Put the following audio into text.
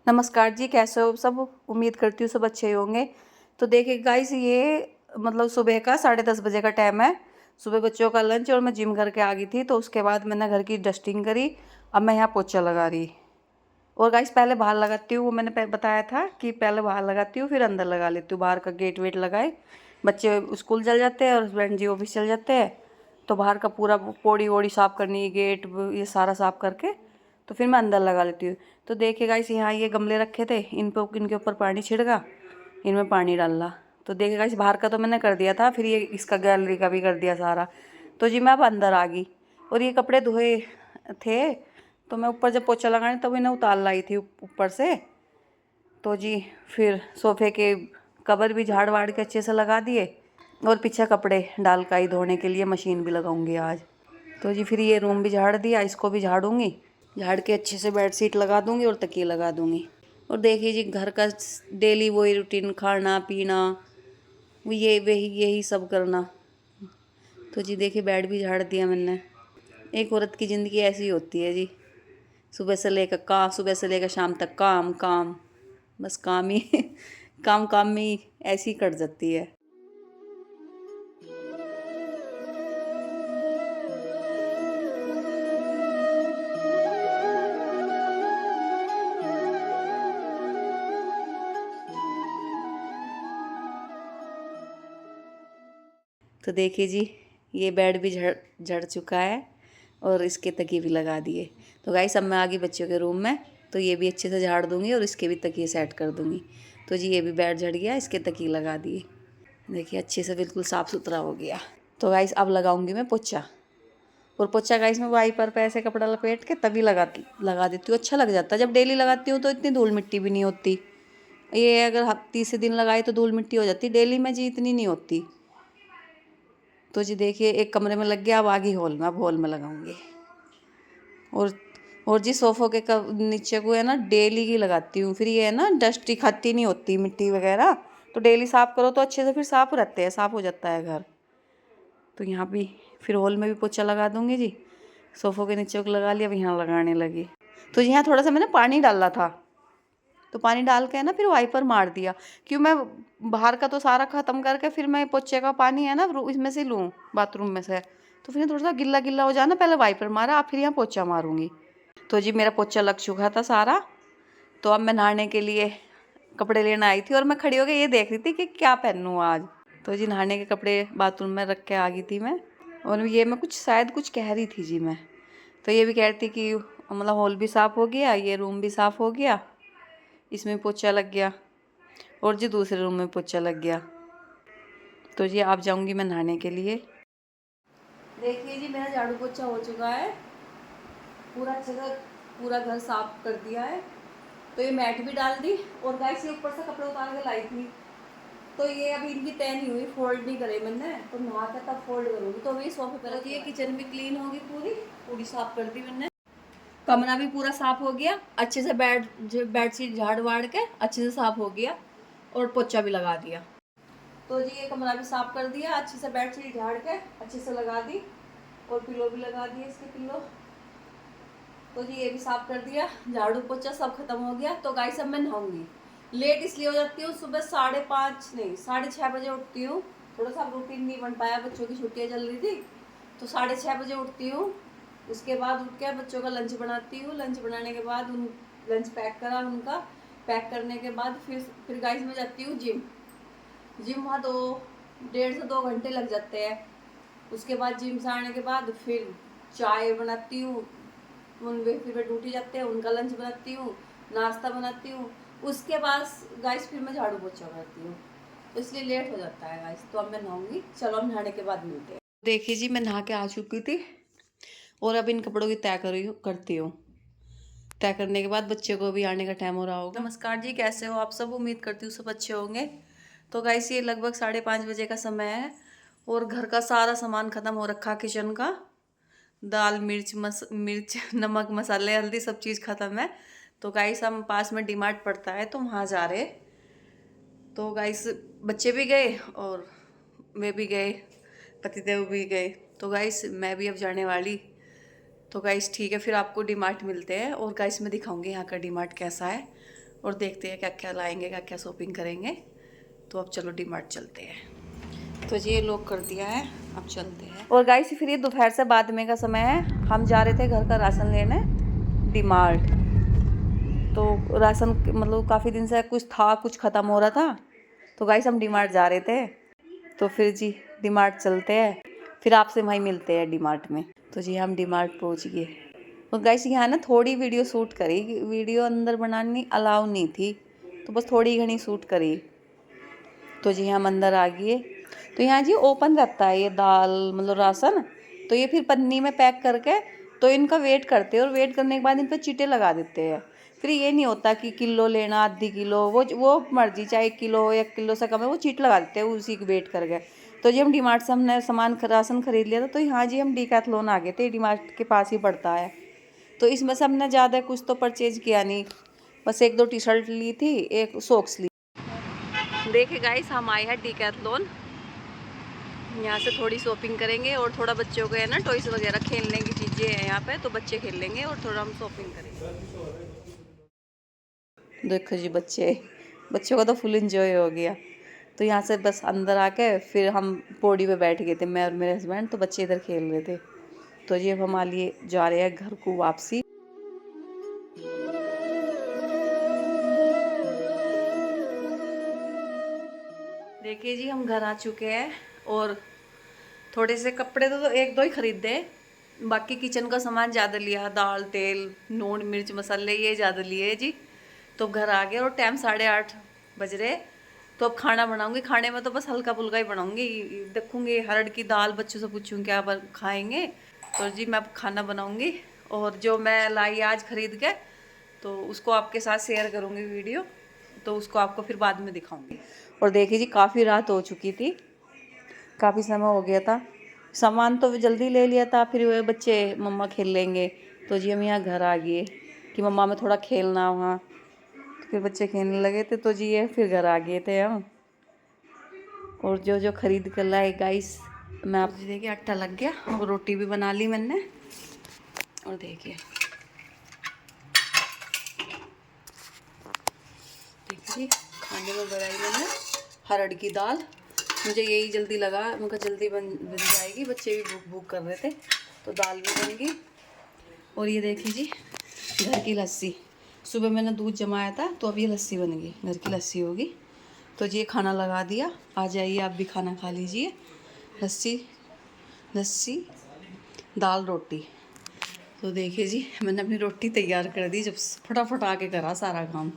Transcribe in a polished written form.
नमस्कार जी, कैसे हो सब। उम्मीद करती हूँ सब अच्छे ही होंगे। तो देखिए गाइस, ये मतलब सुबह का 10:30 बजे का टाइम है। सुबह बच्चों का लंच और मैं जिम करके आ गई थी, तो उसके बाद मैंने घर की डस्टिंग करी। अब मैं यहाँ पोछा लगा रही। और गाइस पहले बाहर लगाती हूँ, वो मैंने बताया था कि पहले बाहर लगाती हूँ फिर अंदर लगा लेती हूँ। बाहर का गेट वेट लगाए, बच्चे स्कूल चल जाते हैं और हस्बैंड जी ऑफिस चल जाते हैं, तो बाहर का पूरा पौड़ी वोड़ी साफ़ करनी, गेट ये सारा साफ़ करके तो फिर मैं अंदर लगा लेती हूँ। तो देखिए गाइस, यहाँ ये गमले रखे थे, इनके ऊपर पानी छिड़का, इनमें पानी डाला। तो देखिए गाइस, बाहर का तो मैंने कर दिया था, फिर ये इसका गैलरी का भी कर दिया सारा। तो जी मैं अब अंदर आ गई और ये कपड़े धोए थे, तो मैं ऊपर जब पोछा लगाने तब इन्हें उतार लाई थी ऊपर से। तो जी फिर सोफे के कवर भी झाड़ वाड़ के अच्छे से लगा दिए और पीछे कपड़े डाल का ही धोने के लिए मशीन भी लगाऊंगी आज। तो जी फिर ये रूम भी झाड़ दिया, इसको भी झाड़ूंगी, झाड़ के अच्छे से बेडशीट लगा दूंगी और तकिए लगा दूंगी। और देखिए जी, घर का डेली वही रूटीन, खाना पीना, वो ये वही यही सब करना। तो जी देखिए, बेड भी झाड़ दिया मैंने। एक औरत की ज़िंदगी ऐसी होती है जी, सुबह से लेकर शाम तक काम काम, बस काम ही काम काम में ही ऐसी कट जाती है। तो देखिए जी, ये बेड भी झड़ झड़ चुका है और इसके तकिए भी लगा दिए। तो गाइस अब मैं आ गई बच्चों के रूम में, तो ये भी अच्छे से झाड़ दूंगी और इसके भी तकिए सेट कर दूंगी। तो जी ये भी बेड झड़ गया, इसके तकिए लगा दिए। देखिए अच्छे से बिल्कुल साफ़ सुथरा हो गया। तो गाइस अब लगाऊंगी मैं पोछा। और पोछा गाइस मैं वाइपर पे ऐसे कपड़ा लपेट के तभी लगा देती हूँ, अच्छा लग जाता है। जब डेली लगाती हूँ तो इतनी धूल मिट्टी भी नहीं होती। ये अगर तीसरे दिन लगाई तो धूल मिट्टी हो जाती, डेली में जी इतनी नहीं होती। तो जी देखिए, एक कमरे में लग गया, अब आगे हॉल में, अब हॉल में लगाऊंगी। और और जी सोफ़ों के नीचे को है ना डेली की लगाती हूँ, फिर ये है ना डस्ट इकट्ठी नहीं होती, मिट्टी वगैरह। तो डेली साफ़ करो तो अच्छे से फिर साफ़ रहते हैं, साफ़ हो जाता है घर। तो यहाँ भी फिर हॉल में भी पोछा लगा दूँगी जी। सोफ़ों के नीचे को लगा लिया, अब यहाँ लगाने लगी। तो यहाँ थोड़ा सा मैंने पानी डाला था, तो पानी डाल के है ना फिर वाइपर मार दिया। क्यों, मैं बाहर का तो सारा ख़त्म करके फिर मैं पोछे का पानी है ना इसमें से लूँ, बाथरूम में से। तो फिर थोड़ा सा गिल्ला गिल्ला हो जाना, पहले वाइपर मारा, अब फिर यहाँ पोछा मारूंगी। तो जी मेरा पोछा लग चुका था सारा। तो अब मैं नहाने के लिए कपड़े लेने आई थी और मैं खड़ी होकर ये देख रही थी कि क्या पहनूँ आज। तो जी नहाने के कपड़े बाथरूम में रख के आ गई थी मैं। और ये मैं शायद कुछ कह रही थी जी मैं। तो ये भी कह रही थी कि मतलब हॉल भी साफ़ हो गया, ये रूम भी साफ़ हो गया, इसमें पोछा लग गया, और जी दूसरे रूम में पोछा लग गया। तो जी आप जाऊंगी मैं नहाने के लिए। देखिए जी, मेरा झाड़ू पोछा हो चुका है पूरा अच्छे से, पूरा घर साफ कर दिया है। तो ये मैट भी डाल दी और गाइस ये ऊपर से कपड़े उतार के लाई थी, तो ये अभी इनकी तय नहीं हुई, फोल्ड नहीं करे मैंने, तो नहा के तब फोल्ड करूँगी। तो अभी सोफे पर रखी है। किचन भी क्लीन होगी, पूरी पूरी साफ कर दी मैंने। कमरा भी पूरा साफ हो गया अच्छे से, बेडशीट झाड़ वाड़ के अच्छे से साफ हो गया और पोछा भी लगा दिया। तो जी ये कमरा भी साफ कर दिया अच्छे से, बेडशीट झाड़ के अच्छे से लगा दी और पिलो भी लगा दिए इसके पिलो। तो जी ये भी साफ कर दिया, झाड़ू पोछा सब खत्म हो गया। तो गाइस अब मैं नहाऊंगी। लेट इसलिए हो जाती हूँ, सुबह 5:30 नहीं 6:30 बजे उठती हूँ। थोड़ा सा रूटीन नहीं बन पाया, बच्चों की छुट्टियाँ चल रही थी, तो 6:30 बजे उठती हूँ। उसके बाद उठ के बच्चों का लंच बनाती हूँ, लंच बनाने के बाद लंच पैक करा उनका, पैक करने के बाद फिर गाइस मैं जाती हूँ जिम। वहाँ 1.5 से 2 घंटे लग जाते हैं। उसके बाद जिम से आने के बाद फिर चाय बनाती हूँ, फिर मैं ड्यूटी जाते हैं, उनका लंच बनाती हूँ, नाश्ता बनाती हूँ। उसके बाद गाइस फिर मैं झाड़ू पोछा करती हूँ, तो इसलिए लेट हो जाता है गाइस। तो अब मैं नहाऊंगी, चलो हम नहाने के बाद मिलते हैं। देखिए जी, मैं नहा के आ चुकी थी और अब इन कपड़ों की तय करती हूँ। तय करने के बाद बच्चे को भी आने का टाइम हो रहा होगा। नमस्कार जी, कैसे हो आप सब। उम्मीद करती हूँ सब अच्छे होंगे। तो गाइस ये लगभग 5:30 बजे का समय है और घर का सारा सामान ख़त्म हो रखा, किचन का दाल मिर्च नमक मसाले हल्दी सब चीज़ ख़त्म है। तो गाइस हम पास में डीमार्ट पड़ता है, तो वहाँ जा रहे। तो गाइस बच्चे भी गए और वे भी गए, पतिदेव भी गए। तो गाइस मैं भी अब जाने वाली। तो गाइस ठीक है, फिर आपको डीमार्ट मिलते हैं और गाइस मैं दिखाऊंगी यहाँ का डीमार्ट कैसा है। और देखते हैं क्या क्या लाएंगे, क्या क्या शॉपिंग करेंगे। तो अब चलो डीमार्ट चलते हैं। तो जी ये लॉक कर दिया है, अब चलते हैं। और गाइस फिर ये दोपहर से बाद में का समय है, हम जा रहे थे घर का राशन लेने डीमार्ट। तो राशन मतलब काफ़ी दिन से कुछ था, कुछ ख़त्म हो रहा था, तो गाइस हम डीमार्ट जा रहे थे। तो फिर जी डीमार्ट चलते हैं, फिर आपसे वहीं मिलते हैं डीमार्ट में। तो जी हम डीमार्ट पहुंच गए। और गाइस यहाँ ना थोड़ी वीडियो शूट करी, वीडियो अंदर बनानी अलाउ नहीं थी, तो बस थोड़ी घनी शूट करी। तो जी हम अंदर आ गए। तो यहाँ जी ओपन रहता है ये दाल मतलब राशन, तो ये फिर पन्नी में पैक करके तो इनका वेट करते हैं, और वेट करने के बाद इन पर चीटे लगा देते हैं। फिर ये नहीं होता कि किलो लेना, आधी किलो, वो मर्जी, चाहे 1 किलो 1 किलो से कम है, वो चीट लगा देते हैं उसी की वेट करके। तो जी हम डीमार्ट से हमने सामान राशन खरीद लिया था। तो यहाँ जी हम डीकैथलॉन आ गए थे, डीमार्ट के पास ही पड़ता है। तो इसमें से हमने ज़्यादा कुछ तो परचेज किया नहीं, बस 1-2 टी शर्ट ली थी, एक सॉक्स ली। देखिए गाइस हम आए हैं डीकैथलॉन, यहाँ से थोड़ी शॉपिंग करेंगे और थोड़ा बच्चों को है ना टॉयस वगैरह खेलने की चीज़ें हैं यहाँ पे, तो बच्चे खेल लेंगे और थोड़ा हम शॉपिंग करेंगे। देखो जी बच्चों का तो फुल एंजॉय हो गया। तो यहाँ से बस अंदर आके फिर हम पौड़ी पे बैठ गए थे, मैं और मेरे हस्बैंड, तो बच्चे इधर खेल रहे थे। तो जी अब हमारे लिए जा रहे हैं घर को वापसी। देखिए जी हम घर आ चुके हैं, और थोड़े से कपड़े तो 1-2 ही खरीदे, बाकी किचन का सामान ज़्यादा लिया, दाल तेल नून मिर्च मसाले ये ज़्यादा लिए जी। तो घर आ गए और टाइम 8:30 बज रहे। तो अब खाना बनाऊंगी, खाने में तो बस हल्का फुल्का ही बनाऊंगी, देखूंगी हरड़ की दाल, बच्चों से पूछूंगी क्या खाएंगे। तो जी मैं अब खाना बनाऊंगी, और जो मैं लाई आज खरीद के, तो उसको आपके साथ शेयर करूंगी वीडियो, तो उसको आपको फिर बाद में दिखाऊंगी। और देखिए जी काफ़ी रात हो चुकी थी, काफ़ी समय हो गया था, सामान तो जल्दी ले लिया था, फिर वे बच्चे मम्मा खेल लेंगे। तो जी हम यहाँ घर आ गए कि मम्मा में थोड़ा खेलना वहाँ, तो फिर बच्चे खेलने लगे थे। तो जी ये फिर घर आ गए थे हम, और जो जो खरीद कर लाए गाइस मैं आप जी देखिए आटा लग गया, और रोटी भी बना ली मैंने। और देखिए खाने में बनाई मैंने हरड़ की दाल, मुझे यही जल्दी लगा, मुझे जल्दी बन जाएगी, बच्चे भी भूख भूख कर रहे थे, तो दाल भी बन गई। और ये देखिए जी घर की लस्सी, सुबह मैंने दूध जमाया था, तो अब ये लस्सी बन गई, घर की लस्सी होगी। तो जी ये खाना लगा दिया, आ जाइए आप भी खाना खा लीजिए। लस्सी लस्सी दाल रोटी। तो देखिए जी मैंने अपनी रोटी तैयार कर दी, जब फटाफट आके करा सारा काम।